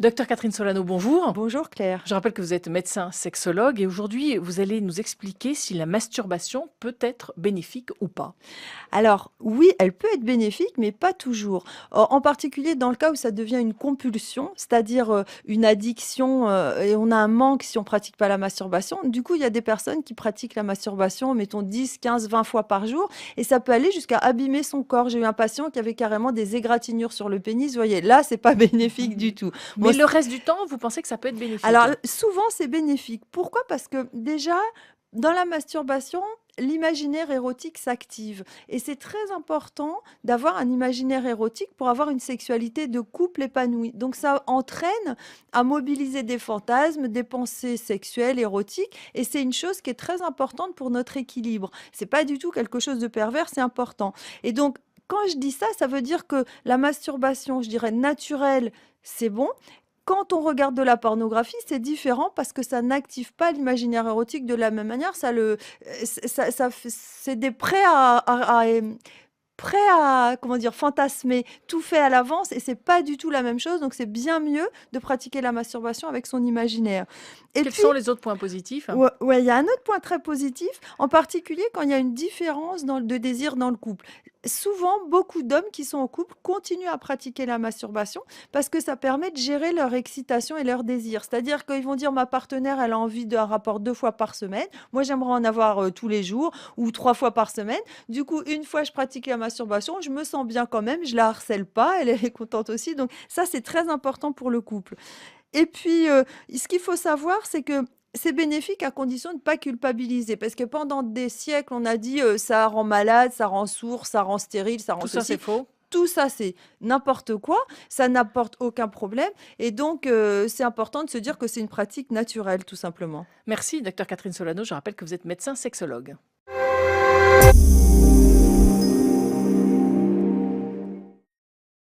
Docteur Catherine Solano, bonjour. Bonjour Claire. Je rappelle que vous êtes médecin sexologue et aujourd'hui, vous allez nous expliquer si la masturbation peut être bénéfique ou pas. Alors oui, elle peut être bénéfique, mais pas toujours. En particulier dans le cas où ça devient une compulsion, c'est-à-dire une addiction et on a un manque si on pratique pas la masturbation. Du coup, il y a des personnes qui pratiquent la masturbation, mettons 10, 15, 20 fois par jour, et ça peut aller jusqu'à abîmer son corps. J'ai eu un patient qui avait carrément des égratignures sur le pénis. Vous voyez, là, c'est pas bénéfique du tout. Mais Moi, le reste du temps, vous pensez que ça peut être bénéfique? alors souvent, c'est bénéfique. Pourquoi? Parce que déjà, dans la masturbation, l'imaginaire érotique s'active et c'est très important d'avoir un imaginaire érotique pour avoir une sexualité de couple épanouie. Donc ça entraîne à mobiliser des fantasmes, des pensées sexuelles, érotiques et c'est une chose qui est très importante pour notre équilibre. C'est pas du tout quelque chose de pervers, c'est important. Et donc quand je dis ça, ça veut dire que la masturbation, je dirais naturelle, c'est bon. Quand on regarde de la pornographie, c'est différent parce que ça n'active pas l'imaginaire érotique de la même manière. C'est des prêts à, comment dire, fantasmer, tout fait à l'avance et c'est pas du tout la même chose. Donc c'est bien mieux de pratiquer la masturbation avec son imaginaire. Et Quels puis, sont les autres points positifs? ouais, il y a un autre point très positif, en particulier quand il y a une différence de désir dans le couple. Souvent, beaucoup d'hommes qui sont en couple continuent à pratiquer la masturbation parce que ça permet de gérer leur excitation et leur désir. C'est-à-dire qu'ils vont dire, ma partenaire, elle a envie d'un rapport 2 fois par semaine. Moi, j'aimerais en avoir tous les jours ou 3 fois par semaine. Du coup, une fois je pratique la masturbation, je me sens bien quand même, je la harcèle pas, elle est contente aussi. Donc ça, c'est très important pour le couple. Et puis, ce qu'il faut savoir, c'est que c'est bénéfique à condition de ne pas culpabiliser. Parce que pendant des siècles, on a dit, ça rend malade, ça rend sourd, ça rend stérile, ça rend Tout ça, c'est ceci. faux. Tout ça, c'est n'importe quoi, ça n'apporte aucun problème et donc c'est important de se dire que c'est une pratique naturelle, tout simplement. Merci, docteur Catherine Solano. Je rappelle que vous êtes médecin sexologue.